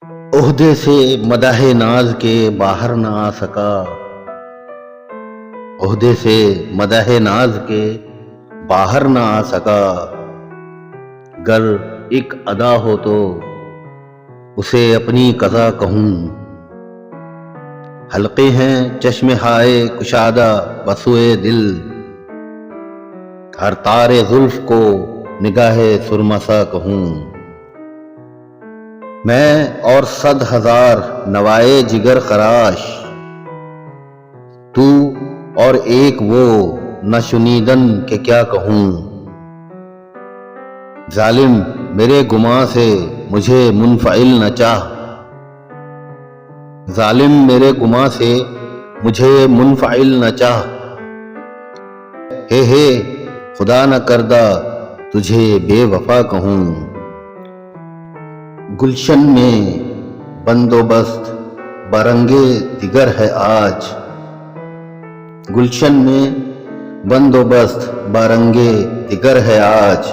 عہدے سے مداح ناز کے باہر نہ آ سکا، عہدے سے مداح ناز کے باہر نہ آ سکا، گر ایک ادا ہو تو اسے اپنی قضا کہوں۔ حلقے ہیں چشم ہائے کشادہ بسوئے دل، ہر تار زلف کو نگاہ سرمسا کہوں۔ میں اور 100,000 نوائے جگر خراش، تو اور ایک وہ نہ شنیدن کہ کیا کہوں۔ ظالم میرے گماں سے مجھے منفعل نہ چاہ، ظالم میرے گماں سے مجھے منفعل نہ چاہ، ہے خدا نہ کردہ تجھے بے وفا کہوں۔ گلشن میں بندوبست برنگے دیگر ہے آج، گلشن میں بندوبست برنگے دیگر ہے آج،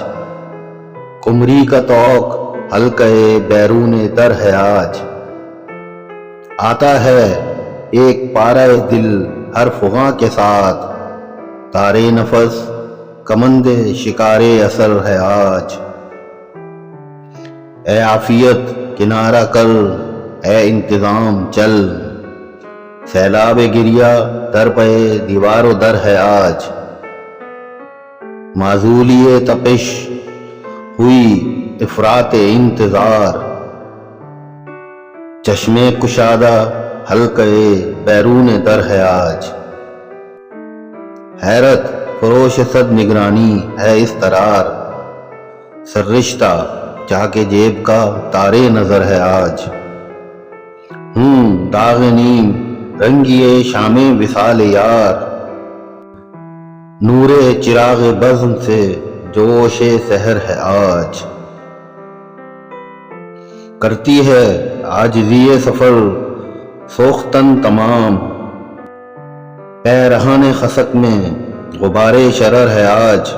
قمری کا طوق حلقہ بیرون در ہے آج۔ آتا ہے ایک پارہ دل ہر فغاں کے ساتھ، تارے نفس کمند شکار اثر ہے آج۔ اے عافیت کنارہ کر، اے انتظام چل، سیلاب گریہ در پہ دیوار و در ہے آج۔ معزولی تپش ہوئی افراط انتظار، چشمے کشادہ حلقہ بیرون در ہے آج۔ حیرت فروش صد نگرانی ہے اضطرار، سررشتہ چاہ کے جیب کا تارے نظر ہے آج۔ ہوں داغ نیم رنگیے شام وصال یار، نور چراغ بزم سے جوش سحر ہے آج۔ کرتی ہے عاجزی سفر سوختن تمام، پیرہان خسک میں غبار شرر ہے آج۔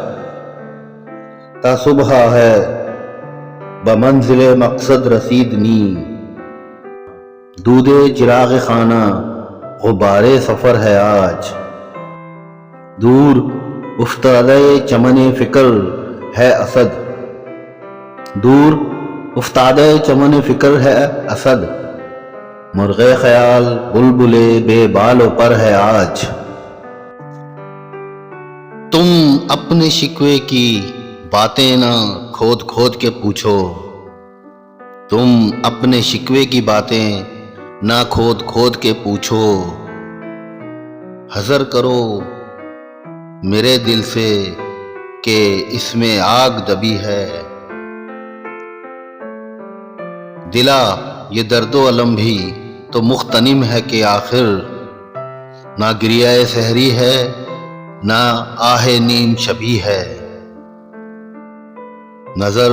تا صبح ہے بمنزل مقصد رسیدنی، دود چراغ خانہ غبار سفر ہے آج۔ دور افتادہ چمن فکر ہے اسد، دور افتادہ چمن فکر ہے اسد، مرغ خیال بلبل بے بال و پر ہے آج۔ تم اپنے شکوے کی باتیں نہ کھود کھود کے پوچھو، تم اپنے شکوے کی باتیں نہ کھود کھود کے پوچھو، حذر کرو میرے دل سے کہ اس میں آگ دبی ہے۔ دلا یہ درد و الم بھی تو مغتنم ہے کہ آخر، نہ گریہ سحری ہے نہ آہ نیم شبی ہے۔ نظر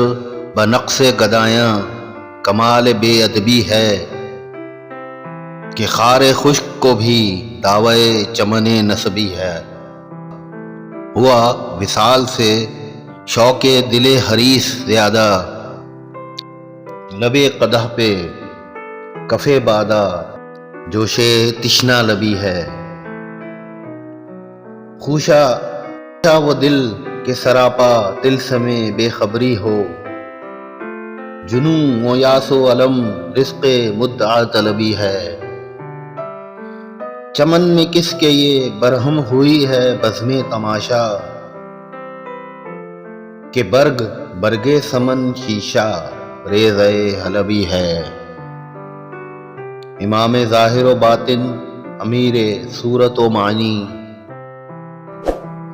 بنقص گدایاں کمال بے ادبی ہے، کہ خار خشک کو بھی دعوی چمن نسبی ہے۔ ہوا وصال سے شوق دل حریص زیادہ، لب قدح پہ کف بادہ جوش تشنا لبی ہے۔ خوشا وہ دل کہ سراپا طلسم بے خبری ہو، جنوں و یاس و علم رزق مدعا طلبی ہے۔ چمن میں کس کے یہ برہم ہوئی ہے بزم تماشا، کہ برگ برگے سمن شیشہ ریزہ حلبی ہے۔ امام ظاہر و باطن امیر صورت و معنی،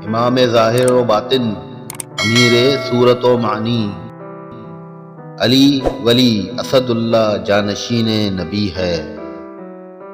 امام ظاہر و باطن امیر صورت و معنی، علی ولی اسد اللہ جانشین نبی ہے۔